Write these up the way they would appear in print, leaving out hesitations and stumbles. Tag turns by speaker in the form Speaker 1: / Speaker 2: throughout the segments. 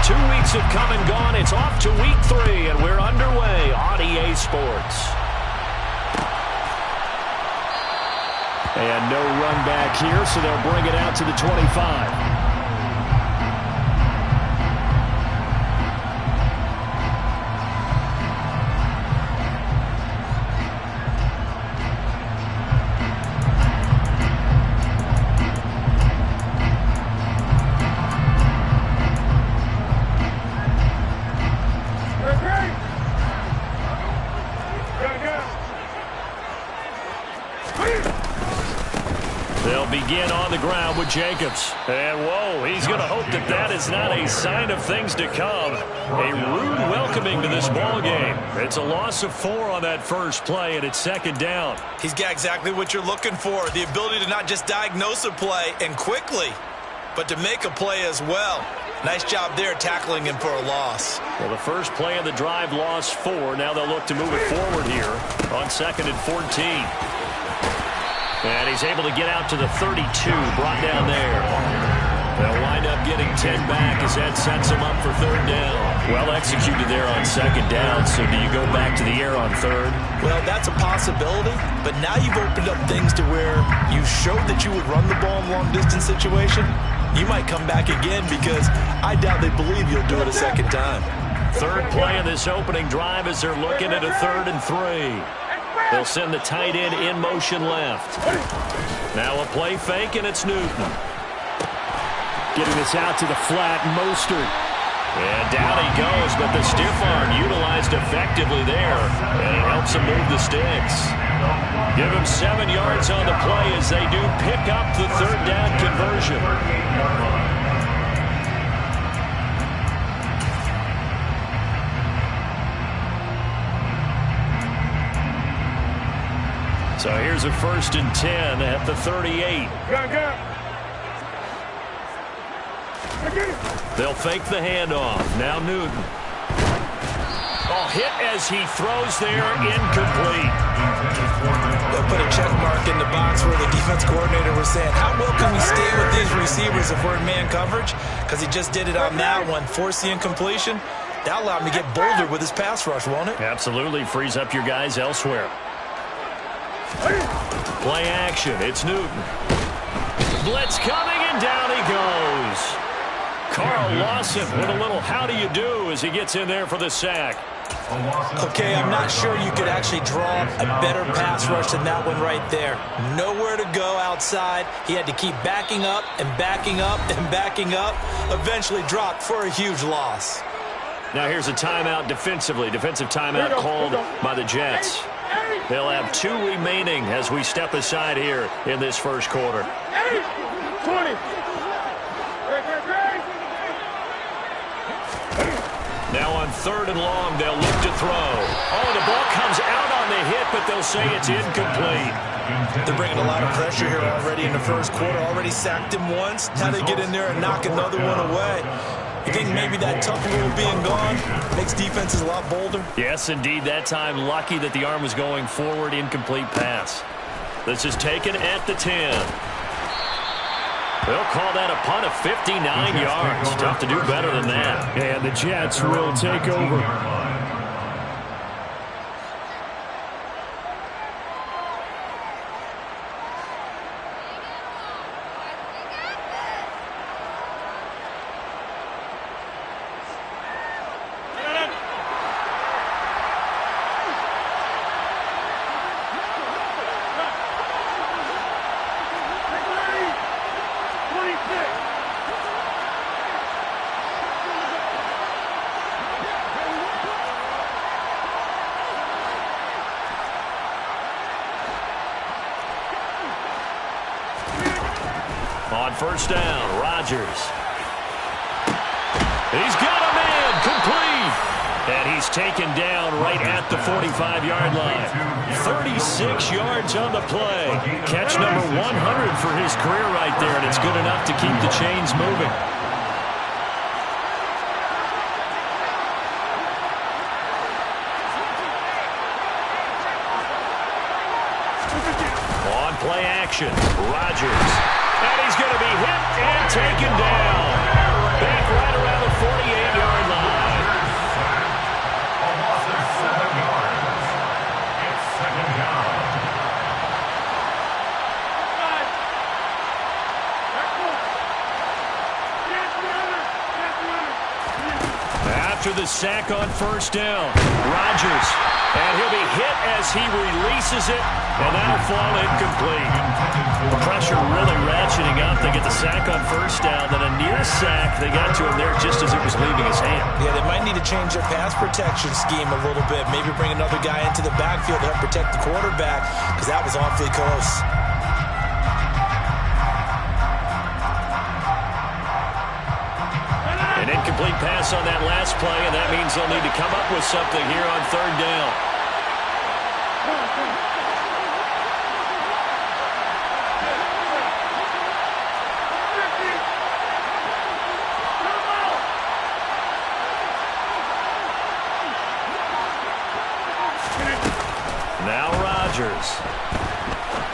Speaker 1: 2 weeks have come and gone. It's off to week 3, and we're underway on EA Sports. And no run back here, so they'll bring it out to the 25. They'll begin on the ground with Jacobs. And, whoa, he's going to hope that that is not a sign of things to come. A rude welcoming to this ball game. It's a loss of 4 on that first play, and it's second down.
Speaker 2: He's got exactly what you're looking for, the ability to not just diagnose a play and quickly, but to make a play as well. Nice job there tackling him for a loss.
Speaker 1: Well, the first play of the drive lost 4. Now they'll look to move it forward here on 2nd and 14. And he's able to get out to the 32, brought down there. They'll wind up getting 10 back as that sets him up for 3rd down. Well executed there on 2nd down, so do you go back to the air on 3rd?
Speaker 2: Well, that's a possibility, but now you've opened up things to where you showed that you would run the ball in long-distance situation. You might come back again because I doubt they believe you'll do it a second time.
Speaker 1: 3rd play of this opening drive as they're looking at a 3rd and 3. They'll send the tight end in motion left. Now a play fake, and it's Newton. Getting this out to the flat, Mostert. And down he goes, but the stiff arm utilized effectively there, and it helps him move the sticks. Give him 7 yards on the play as they do pick up the 3rd down conversion. So here's a 1st and 10 at the 38. They'll fake the handoff. Now Newton. Oh, hit as he throws there, incomplete.
Speaker 2: They'll put a check mark in the box where the defense coordinator was saying, how well can we stay with these receivers if we're in man coverage? Because he just did it on that one, forced the incompletion. That allowed him to get bolder with his pass rush, won't it?
Speaker 1: Absolutely, frees up your guys elsewhere. Play action, it's Newton. Blitz coming, and down he goes. Carl Lawson with a little how do you do as he gets in there for the sack.
Speaker 2: Okay, I'm not sure you could actually draw a better pass rush than that one right there. Nowhere to go outside. He had to keep backing up and backing up and backing up. Eventually dropped for a huge loss.
Speaker 1: Now here's a timeout defensively. Defensive timeout called by the Jets. They'll have 2 remaining as we step aside here in this first quarter.
Speaker 3: 20.
Speaker 1: Now on 3rd and long, they'll look to throw. Oh, the ball comes out on the hit, but they'll say it's incomplete.
Speaker 2: They're bringing a lot of pressure here already in the first quarter. Already sacked him once. Now they get in there and knock another one away. You think maybe that tough rule being gone makes defenses a lot bolder?
Speaker 1: Yes, indeed. That time, lucky that the arm was going forward, incomplete pass. This is taken at the 10. They'll call that a punt of 59 yards. Tough to do better than that. And the Jets will take over. On 1st down, Rodgers. He's got a man, complete. And he's taken down right at the 45-yard line. 36 yards on the play. Catch number 100 for his career right there, and it's good enough to keep the chains moving. On play action, Rodgers. And he's going to be hit and taken down. Back right around the 48-yard after the sack on first down. Rodgers. And he'll be hit as he releases it, and that'll fall incomplete. The pressure really ratcheting up. They get the sack on first down, then a near sack. They got to him there just as it was leaving his hand.
Speaker 2: Yeah, they might need to change their pass protection scheme a little bit. Maybe bring another guy into the backfield to help protect the quarterback, because that was awfully close.
Speaker 1: An incomplete pass on that last play, and that means they'll need to come up with something here on third down. Now Rodgers.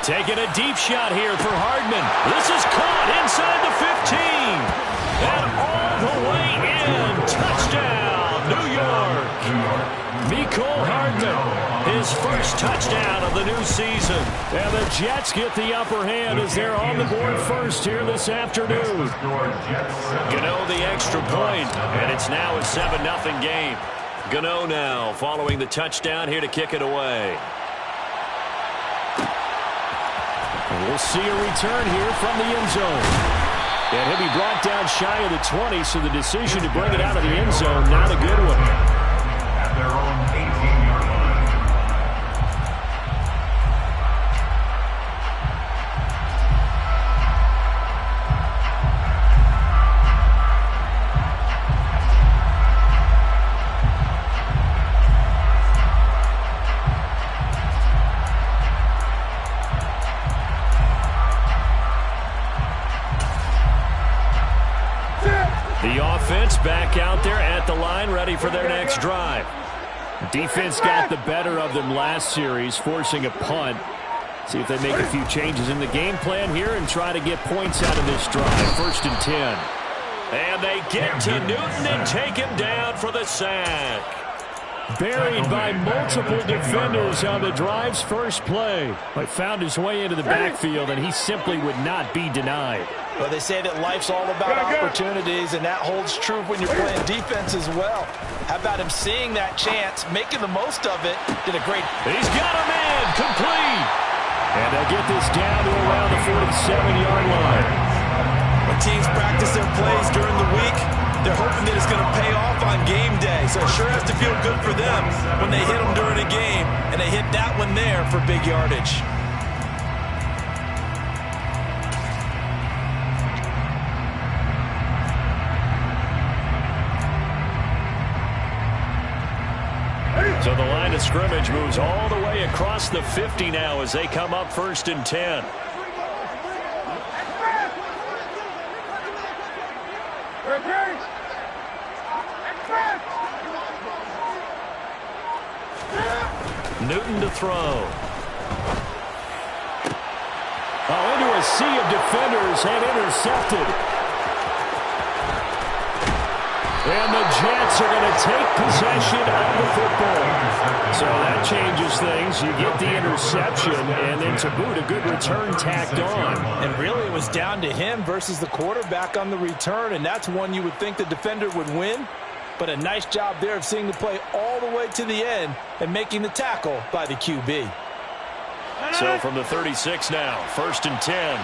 Speaker 1: Taking a deep shot here for Hardman. This is caught inside the 15. And all the way in. Touchdown, New York. Mecole Hardman, his first touchdown of the new season. And the Jets get the upper hand as they're on the board first here this afternoon. Gano the extra point, and it's now a 7-0 game. Gano now following the touchdown here to kick it away. And we'll see a return here from the end zone. And he'll be brought down shy of the 20, so the decision to bring it out of the end zone, not a good one.
Speaker 4: At their own 18-yard line.
Speaker 1: The offense back out there at the line, ready for their next drive. Defense got the better of them last series, forcing a punt. See if they make a few changes in the game plan here and try to get points out of this drive. 1st and 10. And they get to Newton and take him down for the sack. Buried by multiple defenders on the drive's first play. But found his way into the backfield, and he simply would not be denied.
Speaker 2: Well, they say that life's all about opportunities, and that holds true when you're playing defense as well. How about him seeing that chance, making the most of it? Did a great...
Speaker 1: He's got a man, complete. And they get this down to around the 47-yard line.
Speaker 2: When teams practice their plays during the week, they're hoping that it's going to pay off on game day. So it sure has to feel good for them when they hit them during a game, and they hit that one there for big yardage.
Speaker 1: So the line of scrimmage moves all the way across the 50 now as they come up 1st and 10. Newton to throw. Into a sea of defenders and intercepted. And the Jets are going to take possession of the football. So that changes things. You get the interception, and then to boot, a good return tacked on.
Speaker 2: And really, it was down to him versus the quarterback on the return, and that's one you would think the defender would win. But a nice job there of seeing the play all the way to the end and making the tackle by the QB.
Speaker 1: So from the 36 now, 1st and 10.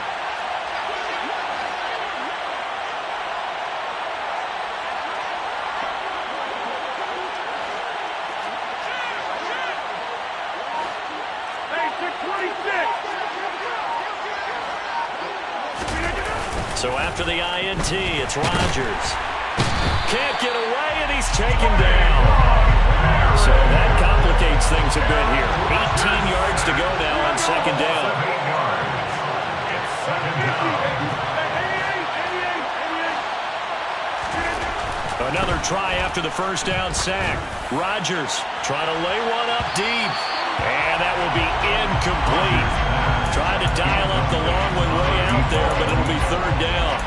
Speaker 1: So after the INT, it's Rodgers. Can't get away, and he's taken down. So that complicates things a bit here. 18 yards to go now on 2nd down. Another try after the 1st down sack. Rodgers trying to lay one up deep. And that will be incomplete. Trying to dial up the long one way out there, but it'll be 3rd down.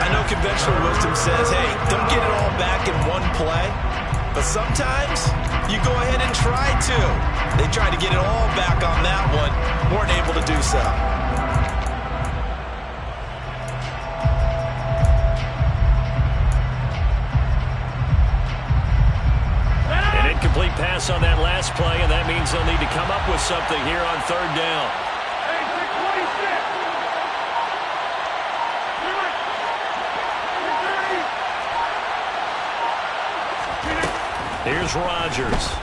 Speaker 2: I know conventional wisdom says, hey, don't get it all back in one play. But sometimes you go ahead and try to. They tried to get it all back on that one. Weren't able to do so.
Speaker 1: incomplete pass on that last play, and that means they'll need to come up with something here on third down. Here's Rodgers.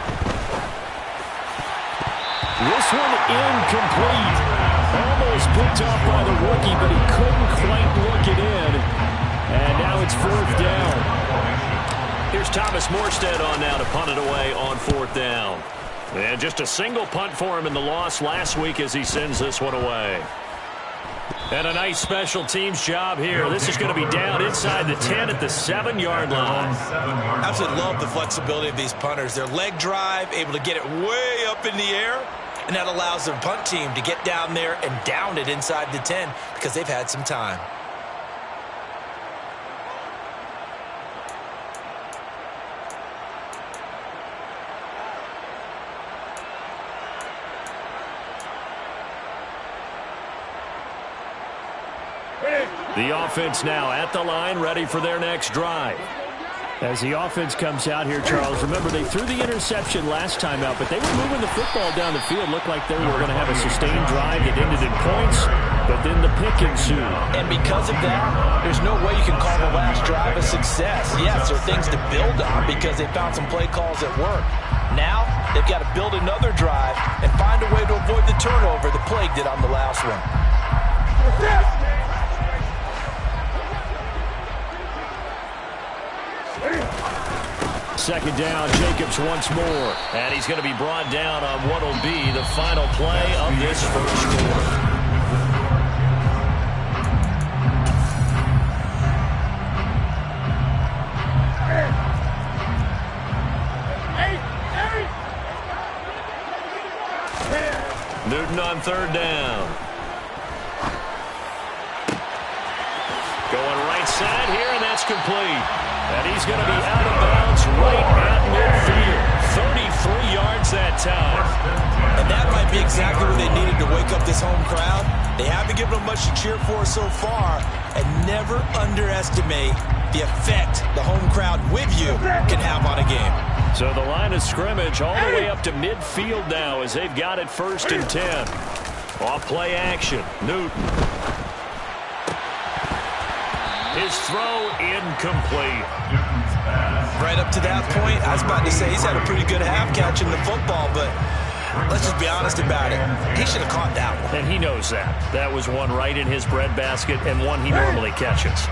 Speaker 5: This one incomplete. Almost picked off by the rookie, but he couldn't quite look it in. And now it's fourth down.
Speaker 1: Here's Thomas Morstead on now to punt it away on fourth down. And just a single punt for him in the loss last week as he sends this one away. And a nice special teams job here. This is going to be down inside the 10 at the 7-yard line.
Speaker 2: I absolutely love the flexibility of these punters. Their leg drive, able to get it way up in the air, and that allows their punt team to get down there and down it inside the 10 because they've had some time.
Speaker 1: The offense now at the line, ready for their next drive.
Speaker 5: As the offense comes out here, Charles, remember they threw the interception last time out, but they were moving the football down the field. Looked like they were going to have a sustained drive that ended in points, but then the pick ensued.
Speaker 2: And because of that, there's no way you can call the last drive a success. Yes, there are things to build on because they found some play calls that work. Now, they've got to build another drive and find a way to avoid the turnover the plague did on the last one.
Speaker 5: Second down, Jacobs once more.
Speaker 1: And he's going to be brought down on what will be the final play of this first quarter. Newton on third down. Going right side here, and that's complete. And he's going to be out of bounds right at midfield. 33 yards that time.
Speaker 2: And that might be exactly what they needed to wake up this home crowd. They haven't given them much to cheer for so far. And never underestimate the effect the home crowd with you can have on a game.
Speaker 1: So the line of scrimmage all the way up to midfield now as they've got it 1st and 10. Off play action. Newton. His throw incomplete.
Speaker 2: Right up to that point, I was about to say he's had a pretty good half catching the football, but let's just be honest about it. He should have caught that one.
Speaker 1: And he knows that. That was one right in his breadbasket and one he normally catches.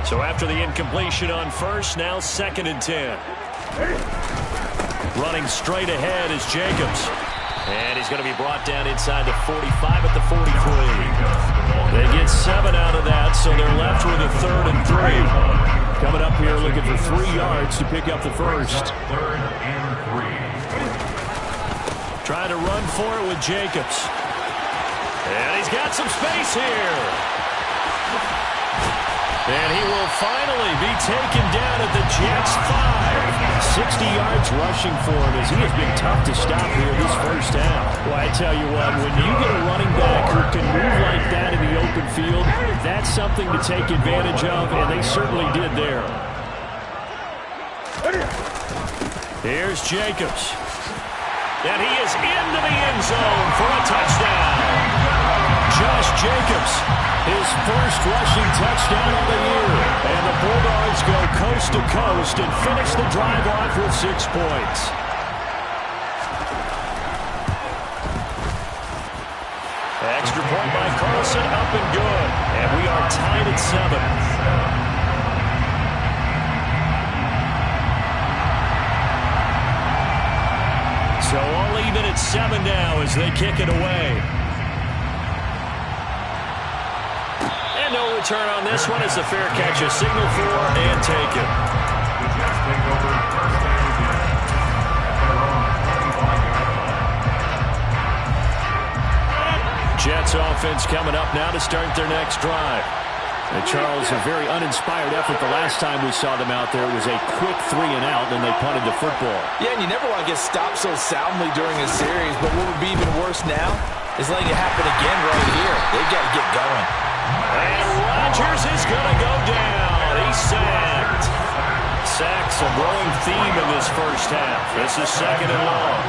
Speaker 1: So after the incompletion on first, now 2nd and 10. Running straight ahead is Jacobs. And he's going to be brought down inside the 45 at the 43. They get 7 out of that, so they're left with a 3rd and 3.
Speaker 5: Coming up here looking for 3 yards to pick up the first.
Speaker 4: 3rd and 3.
Speaker 1: Trying to run for it with Jacobs. And he's got some space here. And he will finally be taken down at the Jets' 5.
Speaker 5: 60 yards rushing for him as he has been tough to stop here this first half. Well, I tell you what, when you get a running back who can move like that in the open field, that's something to take advantage of, and they certainly did there.
Speaker 1: Here's Jacobs. And he is into the end zone for a touchdown. Josh Jacobs, his first rushing touchdown of the year. And the Bulldogs go coast to coast and finish the drive off with 6 points. Extra point by Carlson, up and good. And we are tied at 7. So all even at 7 now as they kick it away. And no return on this one as the fair catch is signaled for and taken.
Speaker 4: The Jets take over 1st and 10 at their own 25-yard line.
Speaker 1: Jets offense coming up now to start their next drive.
Speaker 5: And Charles, a very uninspired effort the last time we saw them out there. It was a quick 3 and out, and they punted the football.
Speaker 2: Yeah, and you never want to get stopped so soundly during a series, but what would be even worse now is letting it happen again right here. They've got to get going.
Speaker 1: And Rodgers is going to go down. He's sacked. Sacks, a growing theme in this first half. This is 2nd and long.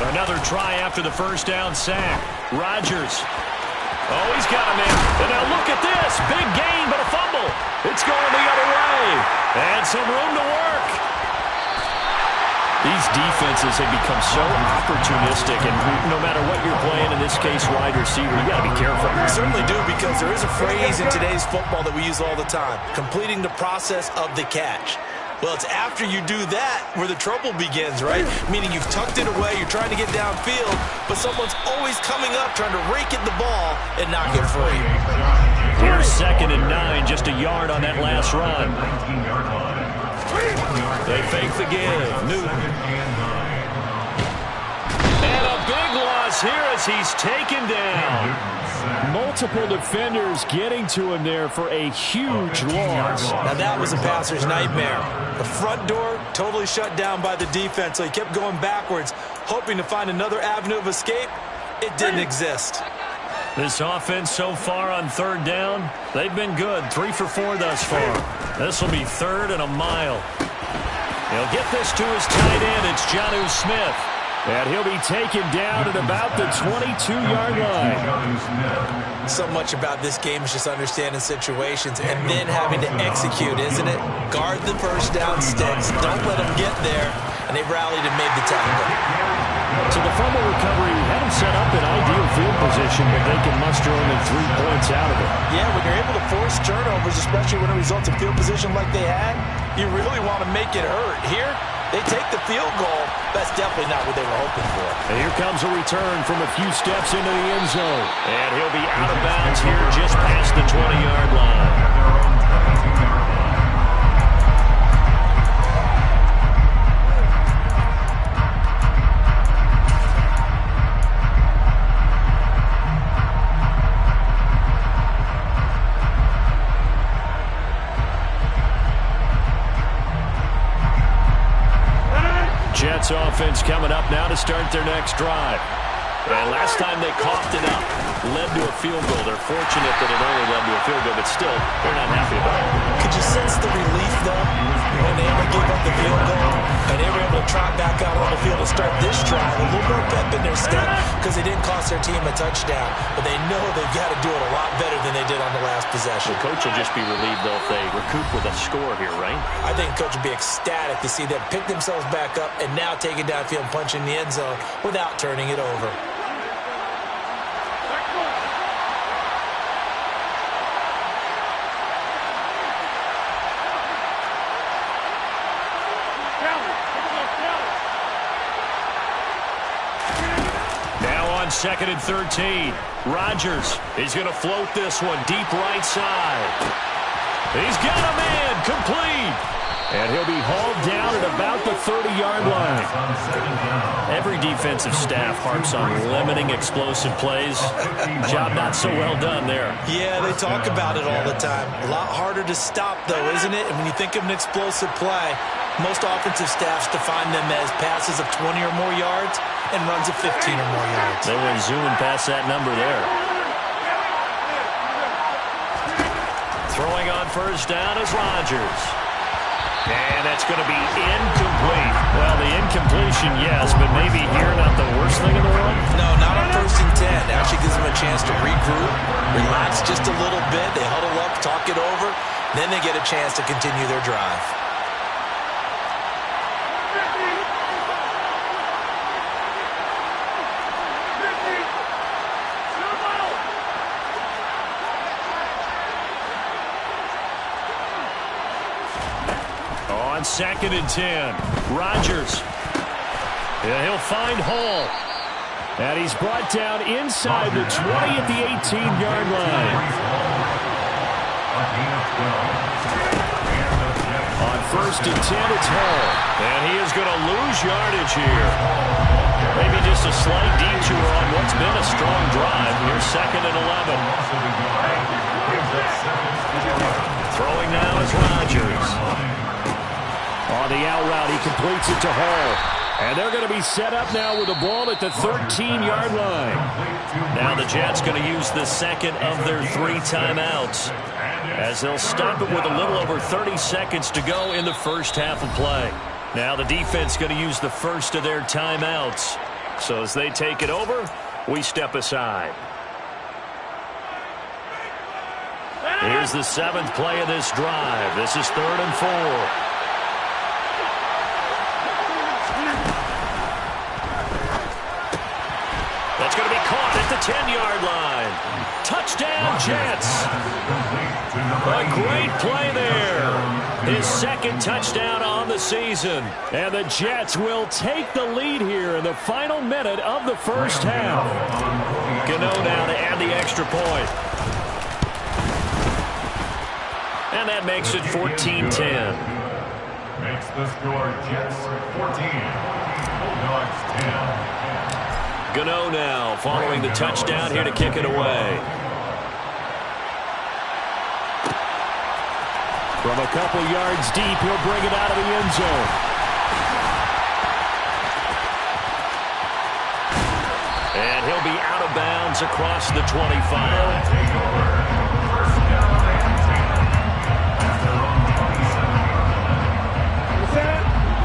Speaker 1: Another try after the first down sack. Rodgers. Oh, he's got him in. And now look at this. Big gain, but a fumble. It's going the other way. And some room to work. These defenses have become so opportunistic, and no matter what you're playing, in this case, wide receiver, you got to be careful.
Speaker 2: We certainly do, because there is a phrase in today's football that we use all the time, completing the process of the catch. Well, it's after you do that where the trouble begins, right? Meaning you've tucked it away, you're trying to get downfield, but someone's always coming up trying to rake at the ball and knock it free.
Speaker 1: Here's 2nd and 9, just a yard on that last run. They fake the give. Newton. And a big loss here as he's taken down.
Speaker 5: Multiple defenders getting to him there for a huge loss.
Speaker 2: Now that was a passer's nightmare. The front door totally shut down by the defense, so he kept going backwards, hoping to find another avenue of escape. It didn't exist.
Speaker 1: This offense so far on 3rd down, they've been good. 3 for 4 thus far. This will be 3rd and a mile. He'll get this to his tight end. It's Jonnu Smith.
Speaker 5: And he'll be taken down at about the 22-yard line.
Speaker 2: So much about this game is just understanding situations and then having to execute, isn't it? Guard the first down sticks. Don't let them get there. And they've rallied and made the tackle.
Speaker 5: So the fumble recovery had them set up in ideal field position, but they can muster only 3 points out of it.
Speaker 2: Yeah, when you're able to force turnovers, especially when it results in field position like they had, you really want to make it hurt. Here, they take the field goal. That's definitely not what they were hoping for.
Speaker 5: And here comes a return from a few steps into the end zone.
Speaker 1: And he'll be out of bounds here just past the 20-yard line. Jets offense coming up now to start their next drive. And last time they coughed it up, led to a field goal. They're fortunate that it only led to a field goal, but still, they're not happy about it.
Speaker 2: Could you sense the relief, though, when they only gave up the field goal and they were able to trot back out on the field to start this drive? A little more pep in their step because they didn't cost their team a touchdown, but they know they've got to do it a lot better than they did on the last possession.
Speaker 1: The coach will just be relieved, though, if they recoup with a score here, right?
Speaker 2: I think the coach will be ecstatic to see them pick themselves back up and now take it downfield and punch in the end zone without turning it over.
Speaker 1: Now on 2nd and 13. Rodgers, he's going to float this one deep right side. He's got a man complete. And he'll be hauled down at about the 30-yard line. Every defensive staff harps on limiting explosive plays. Job not so well done there.
Speaker 2: Yeah, they talk about it all the time. A lot harder to stop, though, isn't it? And when you think of an explosive play, most offensive staffs define them as passes of 20 or more yards and runs of 15 or more yards.
Speaker 1: They went zooming past that number there. Throwing on first down is Rodgers. And that's going to be incomplete. Well, the incompletion, yes, but maybe here not the worst thing in the world?
Speaker 2: No, not on 1st and 10. Actually gives them a chance to regroup, relax just a little bit. They huddle up, talk it over. Then they get a chance to continue their drive.
Speaker 1: On 2nd and 10, Rodgers. Yeah, he'll find Hall.
Speaker 5: And he's brought down inside the 20 at the 18-yard line. On 1st and 10, it's Hall.
Speaker 1: And he is going to lose yardage here. Maybe just a slight detour on what's been a strong drive. Here's 2nd and 11. Throwing now is Rodgers.
Speaker 5: On the out route, he completes it to Hall. And they're going to be set up now with the ball at the 13-yard line.
Speaker 1: Now the Jets going to use the second of their 3 timeouts, as they'll stop it with a little over 30 seconds to go in the first half of play. Now the defense going to use the first of their timeouts. So as they take it over, we step aside. Here's the 7th play of this drive. This is 3rd and 4. That's going to be caught at the 10-yard line. Touchdown, Jets. A great play there. His 2nd touchdown on the season.
Speaker 5: And the Jets will take the lead here in the final minute of the first half.
Speaker 1: Gano now to add the extra point. And that makes it 14-10.
Speaker 4: Makes the score Jets 14, Bulldogs 10.
Speaker 1: Gano now following the touchdown here to kick it away.
Speaker 5: From a couple yards deep, he'll bring it out of the end zone.
Speaker 1: And he'll be out of bounds across the 25.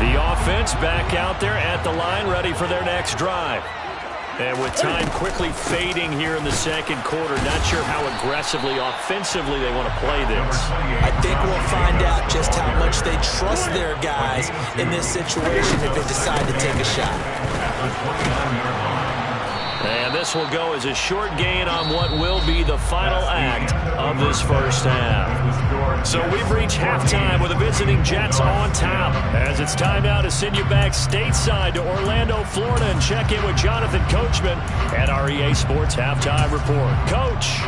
Speaker 1: The offense back out there at the line, ready for their next drive. And with time quickly fading here in the second quarter, not sure how aggressively, offensively they want to play this.
Speaker 2: I think we'll find out just how much they trust their guys in this situation if they decide to take a shot.
Speaker 1: And this will go as a short gain on what will be the final act of this first half. So we've reached halftime with the visiting Jets on top. As it's time now to send you back stateside to Orlando, Florida, and check in with Jonathan Coachman at our EA Sports Halftime Report. Coach.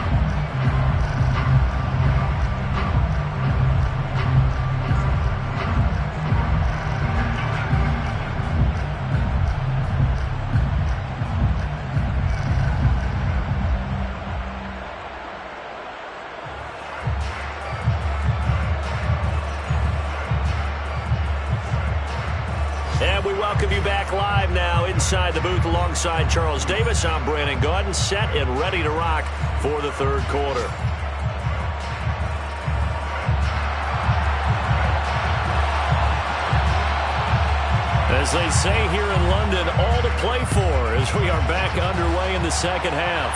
Speaker 1: And we welcome you back live now inside the booth alongside Charles Davis. I'm Brandon Gaudin, set and ready to rock for the third quarter. As they say here in London, all to play for as we are back underway in the second half.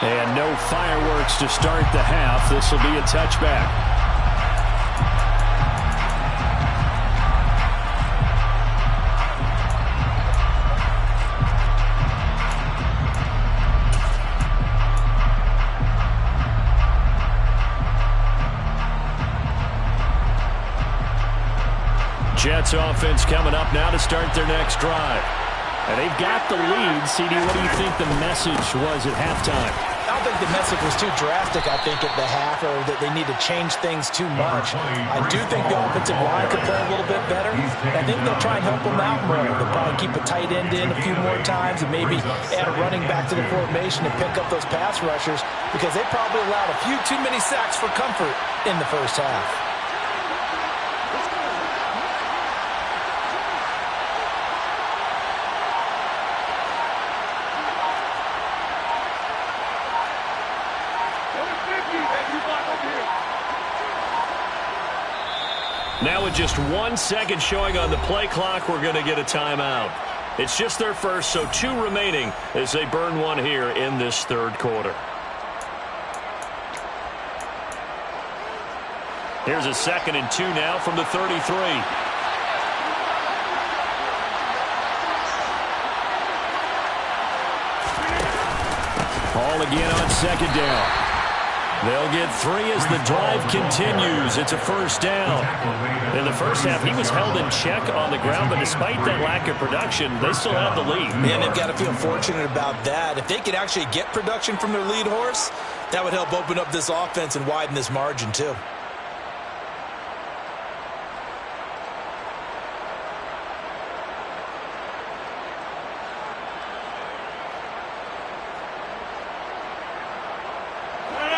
Speaker 5: And no fireworks to start the half. This will be a touchback.
Speaker 1: Jets offense coming up now to start their next drive.
Speaker 5: And they've got the lead. CD, what do you think the message was at halftime?
Speaker 2: I don't think the message was too drastic, I think, at the half, or that they need to change things too much. I do think the offensive line could play a little bit better. I think they'll try and help them out more. They'll probably keep a tight end in a few more times and maybe add a running back to the formation and pick up those pass rushers, because they probably allowed a few too many sacks for comfort in the first half.
Speaker 1: Now with just 1 second showing on the play clock, we're going to get a timeout. It's just their first, so 2 remaining as they burn one here in this third quarter. Here's a 2nd and 2 now from the 33.
Speaker 5: Ball again on 2nd down.
Speaker 1: They'll get 3 as the drive continues. It's a first down. In the first half, he was held in check on the ground, but despite that lack of production, they still have the lead.
Speaker 2: Man, they've got to feel fortunate about that. If they could actually get production from their lead horse, that would help open up this offense and widen this margin too.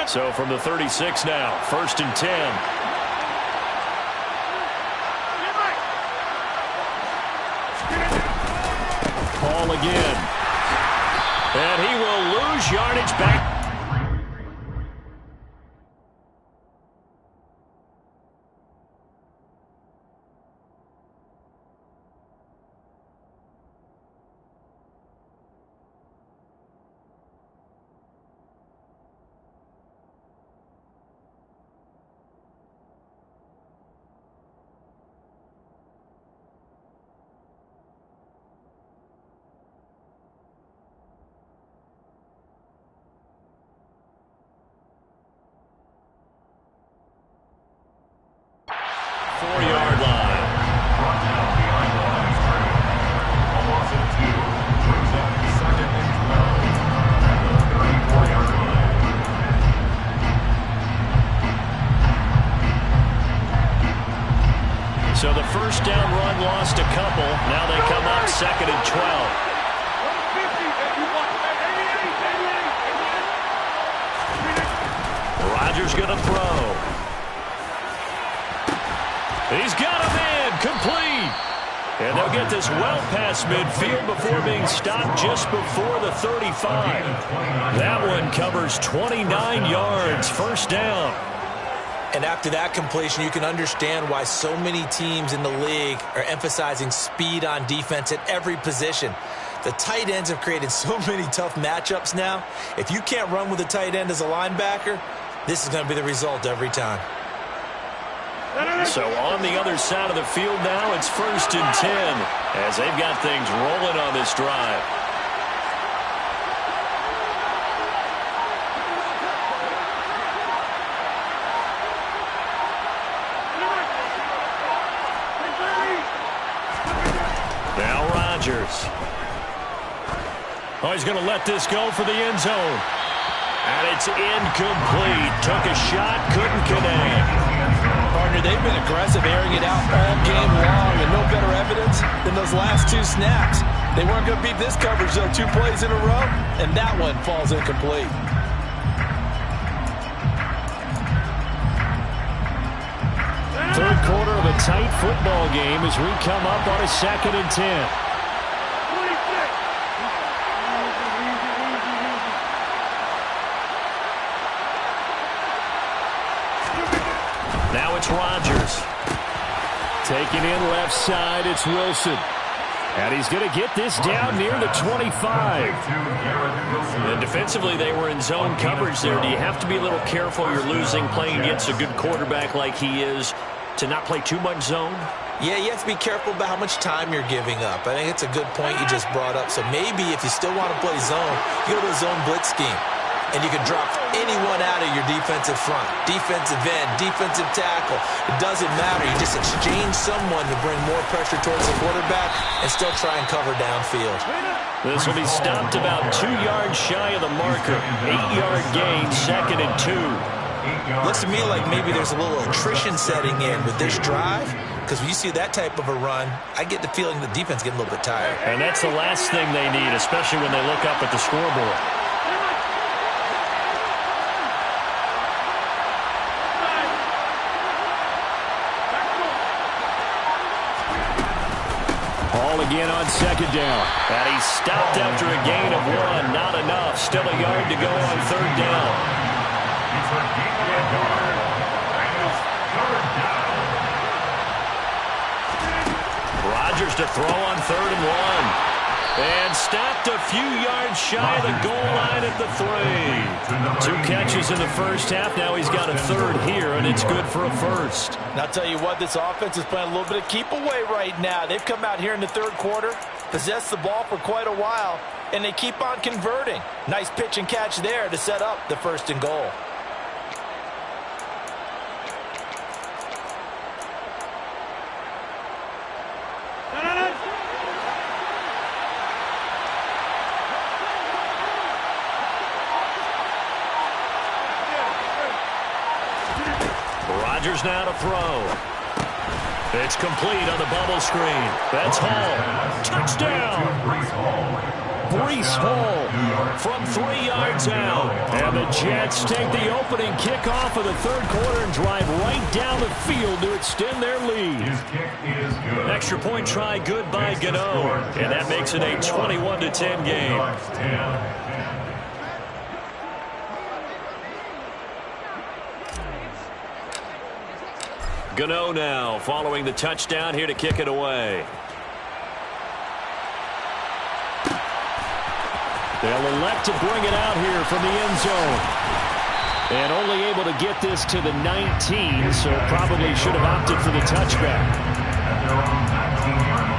Speaker 1: So from the 36 now, 1st and 10.
Speaker 5: ball again. And he will lose yardage back. Four-yard line.
Speaker 4: Brought down behind the line of scrimmage. A loss of 2 brings up 2nd and 12 at the 34-yard line.
Speaker 1: So the first down run lost a couple. Now they come up 2nd and 12. Rodgers going to throw. He's got him in, complete. And they'll get this well past midfield before being stopped just before the 35. That one covers 29 yards, first down.
Speaker 2: And after that completion, you can understand why so many teams in the league are emphasizing speed on defense at every position. The tight ends have created so many tough matchups now. If you can't run with a tight end as a linebacker, this is going to be the result every time.
Speaker 1: So on the other side of the field now, it's 1st and 10 as they've got things rolling on this drive. Now Rodgers. Oh, he's going to let this go for the end zone. And it's incomplete. Took a shot, couldn't connect.
Speaker 2: Partner, they've been aggressive, airing it out all game long, and no better evidence than those last 2 snaps. They weren't going to beat this coverage, though, 2 plays in a row, and that one falls incomplete.
Speaker 5: Third quarter of a tight football game as we come up on a 2nd and 10.
Speaker 1: Now it's Rodgers.
Speaker 5: Taking in left side, it's Wilson. And he's going to get this down near the 25.
Speaker 1: And defensively, they were in zone coverage there. Do you have to be a little careful? You're losing playing against a good quarterback like he is to not play too much zone?
Speaker 2: Yeah, you have to be careful about how much time you're giving up. I think it's a good point you just brought up. So maybe if you still want to play zone, you go to a zone blitz scheme. And you can drop anyone out of your defensive front. Defensive end, defensive tackle. It doesn't matter. You just exchange someone to bring more pressure towards the quarterback and still try and cover downfield.
Speaker 1: This will be stopped about 2 yards shy of the marker. 8-yard gain, 2nd and 2.
Speaker 2: Looks to me like maybe there's a little attrition setting in with this drive. Because when you see that type of a run, I get the feeling the defense getting a little bit tired.
Speaker 1: And that's the last thing they need, especially when they look up at the scoreboard.
Speaker 5: Again on 2nd down.
Speaker 1: And he stopped after a gain of 1. Not enough. Still a yard to go on 3rd down. Rodgers to throw on 3rd and 1. And stopped a few yards shy of the goal line at the 3. 2 catches in the first half. Now he's got a 3rd here, and it's good for a 1st.
Speaker 2: And I'll tell you what, this offense is playing a little bit of keep away right now. They've come out here in the 3rd quarter, possessed the ball for quite a while, and they keep on converting. Nice pitch and catch there to set up the 1st and goal.
Speaker 1: Rodgers now to throw. It's complete on the bubble screen. That's Hall. Touchdown.
Speaker 5: Breece Hall from 3 yards out. And the Jets take the opening kickoff of the third quarter and drive right down the field to extend their lead.
Speaker 4: His kick is good.
Speaker 1: Extra point try good by Gano. And that makes it a 21-10 game. Gano now following the touchdown here to kick it away.
Speaker 5: They'll elect to bring it out here from the end zone. And only able to get this to the 19, so probably should have opted for the touchback.
Speaker 4: At their own 19-yard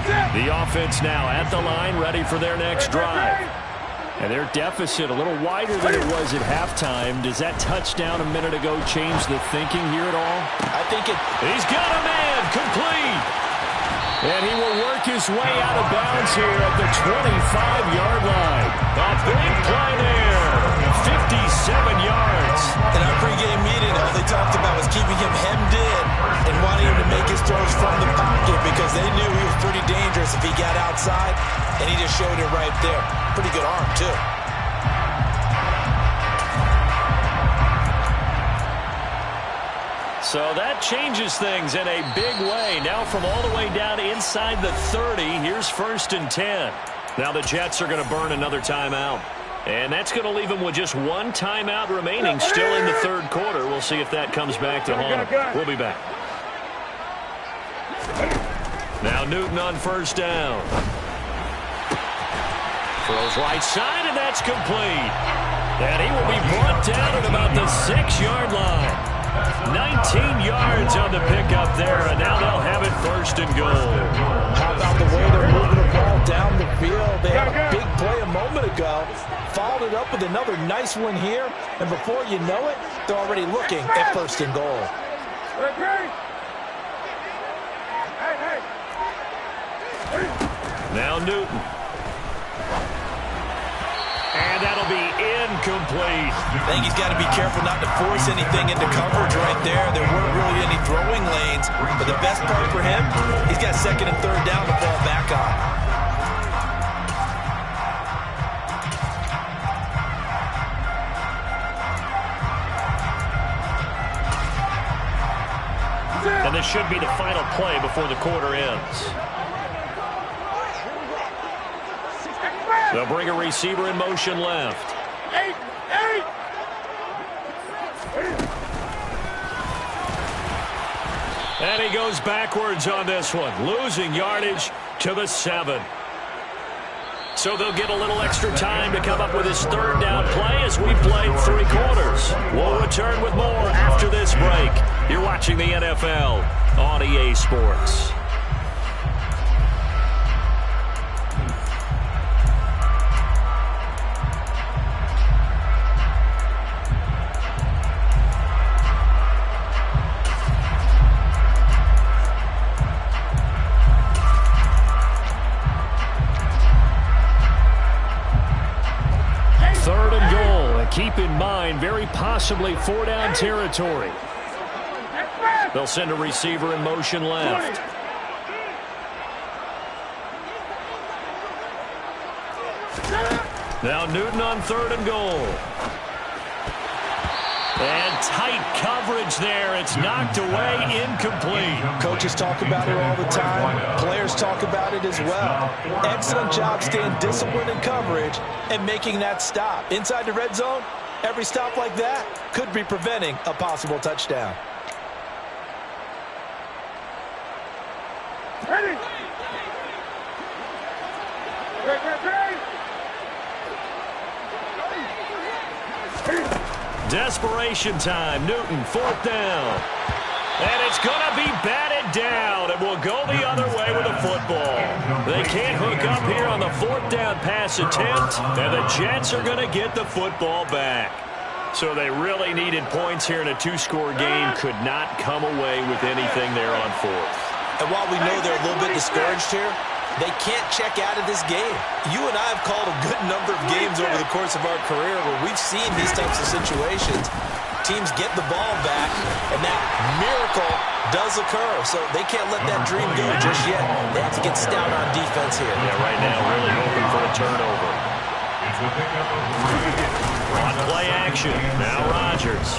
Speaker 4: line.
Speaker 5: The offense now at the line, ready for their next drive. And their deficit a little wider than it was at halftime. Does that touchdown a minute ago change the thinking here at all?
Speaker 2: I think it...
Speaker 5: He's got a man, complete. And he will work his way out of bounds here at the 25-yard line.
Speaker 1: A big play there. 57 yards.
Speaker 2: In our pregame meeting, all they talked about was keeping him hemmed in and wanting him to make his throws from the pocket because they knew he was pretty dangerous if he got outside, and he just showed it right there. Pretty good arm, too.
Speaker 1: So that changes things in a big way. Now from all the way down inside the 30, here's 1st and 10. Now the Jets are going to burn another timeout. And that's going to leave them with just one timeout remaining still in the third quarter. We'll see if that comes back to haunt them. We'll be back. Now Newton on 1st down. Throws right side, and that's complete. And he will be brought down at about the 6-yard line. 19 yards on the pickup there, and now they'll have it 1st and goal.
Speaker 2: How about the way they're moving the ball down the field? They had a big play a moment ago, followed it up with another nice one here, and before you know it, they're already looking at 1st and goal.
Speaker 1: Now Newton. And that'll be incomplete.
Speaker 2: I think he's got to be careful not to force anything into coverage right there. There weren't really any throwing lanes. But the best part for him, he's got 2nd and 3rd down to fall back on.
Speaker 1: And this should be the final play before the quarter ends. They'll bring a receiver in motion left. And he goes backwards on this one, losing yardage to the 7. So they'll get a little extra time to come up with his 3rd down play as we played 3 quarters. We'll return with more after this break. You're watching the NFL on EA Sports. Keep in mind, very possibly 4-down territory. They'll send a receiver in motion left. Now Newton on 3rd and goal. And tight coverage there. It's knocked away, incomplete.
Speaker 2: Coaches talk about it all the time. Players talk about it as well. Excellent job staying disciplined in coverage and making that stop. Inside the red zone, every stop like that could be preventing a possible touchdown.
Speaker 3: Ready.
Speaker 1: Desperation time. Newton, 4th down. And it's going to be batted down. It will go the other way with a football. They can't hook up here on the 4th down pass attempt, and the Jets are going to get the football back. So they really needed points here in a 2-score game. Could not come away with anything there on 4th.
Speaker 2: And while we know they're a little bit discouraged here, they can't check out of this game. You and I have called a good number of games over the course of our career where we've seen these types of situations. teams get the ball back, and that miracle does occur. So they can't let that dream go just yet. They have to get stout on defense here.
Speaker 1: Yeah, right now really hoping for a turnover.
Speaker 4: It's a pickup of 3.
Speaker 1: On play action. Now Rodgers.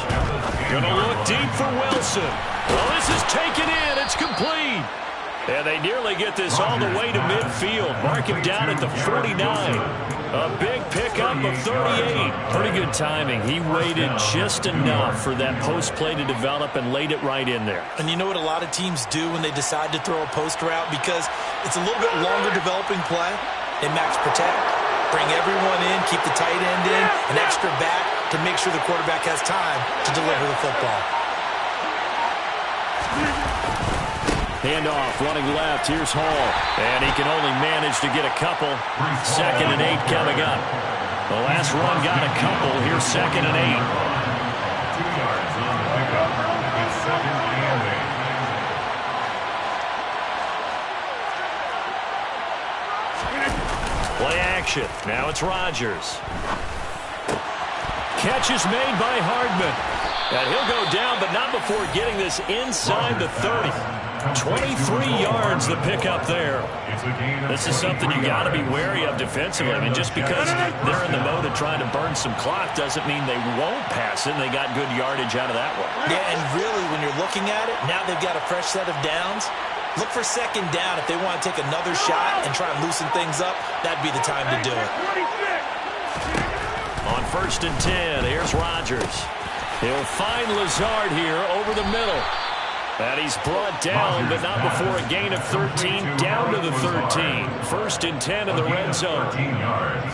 Speaker 1: Going to look deep for Wilson. Well, this is taken in. It's complete. And they nearly get this all the way to midfield. Mark him down at the 49. A big pickup of 38.
Speaker 5: Pretty good timing. He waited just enough for that post play to develop and laid it right in there.
Speaker 2: And you know what a lot of teams do when they decide to throw a post route? Because it's a little bit longer developing play. They max protect, bring everyone in, keep the tight end in, an extra back to make sure the quarterback has time to deliver the football.
Speaker 5: Handoff, running left. Here's Hall.
Speaker 1: And he can only manage to get a couple. 2nd and 8 coming up. The last run got a couple. Here's 2nd and 8.
Speaker 4: 2 yards on the pickup. It's 2nd and 8.
Speaker 1: Play action. Now it's Rodgers. Catch is made by Hardman. And he'll go down, but not before getting this inside the 30. 23 yards the pickup there. This is something you got to be wary of defensively. I mean, just because they're in the mode of trying to burn some clock doesn't mean they won't pass it. And they got good yardage out of that one.
Speaker 2: Yeah, and really, when you're looking at it, now they've got a fresh set of downs. Look for 2nd down if they want to take another shot and try and loosen things up. That'd be the time to do it.
Speaker 1: On 1st and 10, here's Rodgers. He'll find Lazard here over the middle. And he's brought down, but not before a gain of 13, down to the 13. 1st and 10 in the red zone.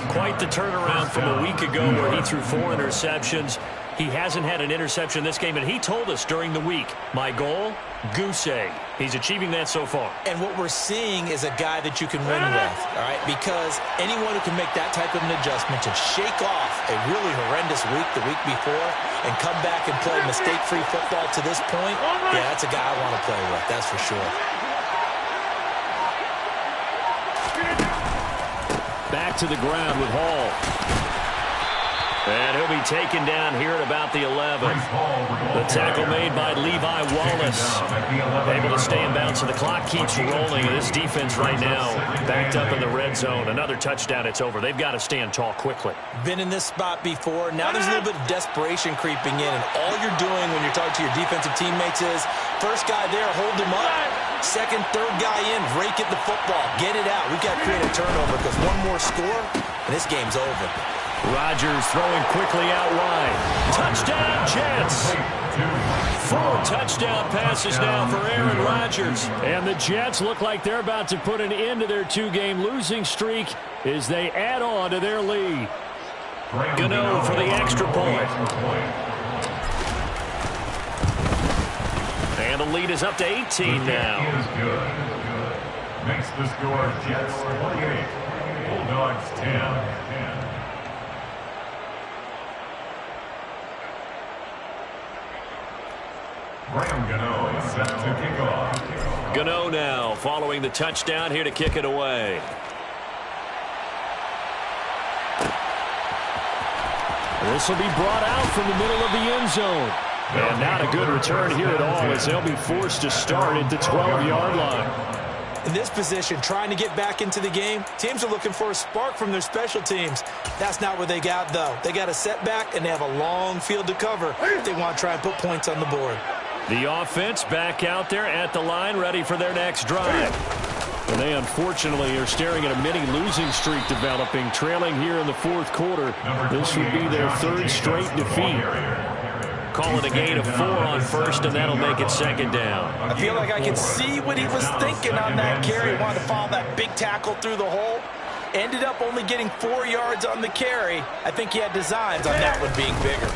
Speaker 1: Quite the turnaround from a week ago where he threw 4 interceptions. He hasn't had an interception this game, and he told us during the week, my goal, goose egg. He's achieving that so far.
Speaker 2: And what we're seeing is a guy that you can win with, all right? Because anyone who can make that type of an adjustment to shake off a really horrendous week the week before and come back and play mistake-free football to this point, yeah, that's a guy I want to play with, that's for sure.
Speaker 5: Back to the ground with Hall.
Speaker 1: And he'll be taken down here at about the 11. The tackle made by Levi Wallace. Able to stay in bounds, so the clock keeps rolling. This defense right now backed up in the red zone. Another touchdown, it's over. They've got to stand tall quickly.
Speaker 2: Been in this spot before. Now there's a little bit of desperation creeping in, and all you're doing when you're talking to your defensive teammates is, first guy there, hold him up. 2nd, 3rd guy in, rake at the football. Get it out. We've got to create a turnover because one more score, and this game's over.
Speaker 1: Rodgers throwing quickly out wide. Touchdown, Jets. 4 touchdown passes now for Aaron Rodgers.
Speaker 5: And the Jets look like they're about to put an end to their 2-game losing streak as they add on to their lead.
Speaker 1: Gano for the extra point. And the lead is up to 18 now.
Speaker 4: Makes the score Jets 28, Bulldogs 10. Graham Gano is set to kick off.
Speaker 1: Gano now following the touchdown here to kick it away.
Speaker 5: This will be brought out from the middle of the end zone. And not a good return here at all as they'll be forced to start at the 12-yard line.
Speaker 2: In this position, trying to get back into the game, teams are looking for a spark from their special teams. That's not what they got, though. They got a setback, and they have a long field to cover if they want to try and put points on the board.
Speaker 1: The offense back out there at the line, ready for their next drive.
Speaker 5: And they unfortunately are staring at a mini losing streak developing, trailing here in the 4th quarter. This would be their 3rd straight defeat.
Speaker 1: Call it a gain of 4 on 1st, and that'll make it 2nd down.
Speaker 2: I feel like I can see what he was thinking on that carry. He wanted to follow that big tackle through the hole. Ended up only getting 4 yards on the carry. I think he had designs on that one being bigger.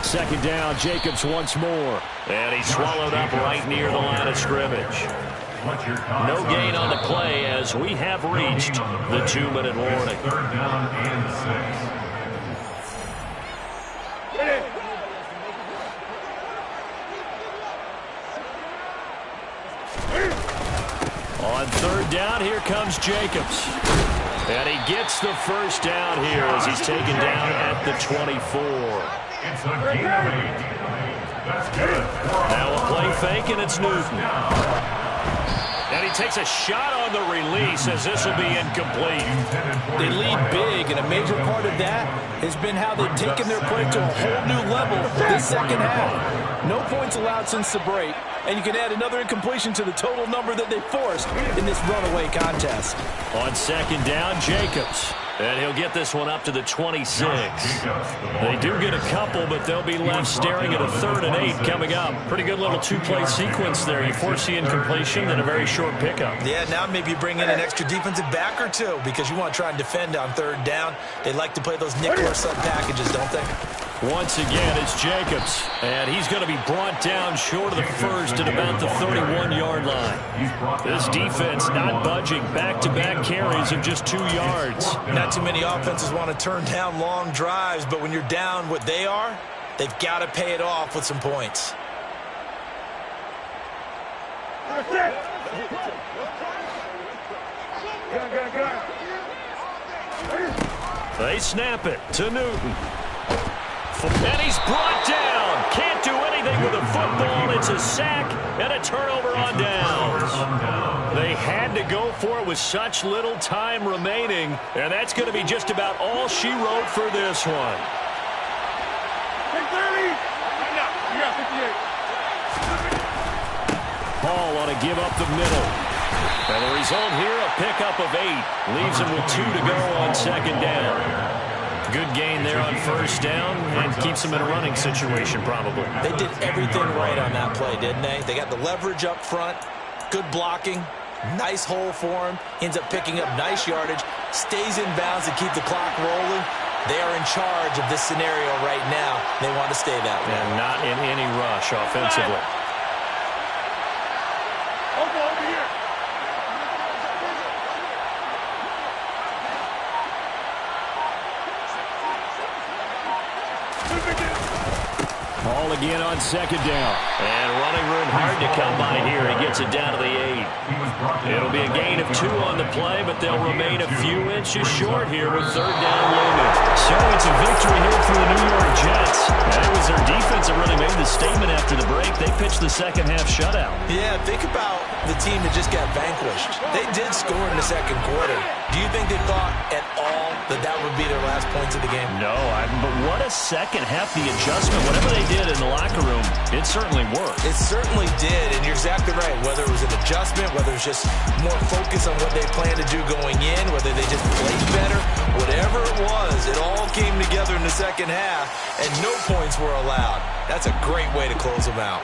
Speaker 5: 2nd down, Jacobs once more.
Speaker 1: And he's swallowed up right near the line of scrimmage. No gain on the play as we have reached the 2-minute warning.
Speaker 4: 3rd down and 6.
Speaker 1: On 3rd down, here comes Jacobs. And he gets the 1st down here as he's taken down at the 24.
Speaker 4: It's a gain of 8. That's good.
Speaker 1: Now a play fake, and it's Newton. And he takes a shot on the release as this will be incomplete.
Speaker 2: They lead big, and a major part of that has been how they've taken their play to a whole new level this second half. No points allowed since the break, and you can add another incompletion to the total number that they forced in this runaway contest.
Speaker 1: On second down, Jacobs. And he'll get this one up to the 26. They do get a couple, but they'll be left staring at a 3rd and 8 coming up. Pretty good little two-play sequence there. You force the incompletion, then a very short pickup.
Speaker 2: Yeah, now maybe you bring in an extra defensive back or two because you want to try and defend on 3rd down. They like to play those nickel or sub packages, don't they?
Speaker 1: Once again, it's Jacobs, and he's going to be brought down short of the first at about the 31-yard line. This defense not budging. Back-to-back carries of just 2 yards.
Speaker 2: Not too many offenses want to turn down long drives, but when you're down what they are, they've got to pay it off with some points.
Speaker 1: They snap it to Newton. And he's brought down. Can't do anything with a football. It's a sack and a turnover on downs. They had to go for it with such little time remaining, and that's going to be just about all she wrote for this one. Hall on a give up the middle. And the result here, a pickup of 8. Leaves him with 2 to go on second down. Good gain there on first down and keeps them in a running situation probably.
Speaker 2: They did everything right on that play, didn't they? They got the leverage up front, good blocking, nice hole for him, ends up picking up nice yardage, stays in bounds to keep the clock rolling. They are in charge of this scenario right now. They want to stay that way.
Speaker 1: And not in any rush offensively.
Speaker 5: Ball again on second down.
Speaker 1: And running room hard to come by here. He gets it down to the 8. It'll be a gain of 2 on the play, but they'll remain a few inches short here with third down looming.
Speaker 5: So it's a victory here for the New York Jets.
Speaker 1: And it was their defense that really made the statement after the break. They pitched the second half shutout.
Speaker 2: Yeah, think about the team that just got vanquished. They did score in the second quarter. Do you think they thought at all that that would be their last points of the game?
Speaker 1: No, but what a second half. The adjustment, whatever they did in the locker room, it certainly worked.
Speaker 2: It certainly did, and you're exactly right. Whether it was an adjustment, whether it was just more focus on what they planned to do going in, whether they just played better, whatever it was, it all came together in the second half, and no points were allowed. That's a great way to close them out.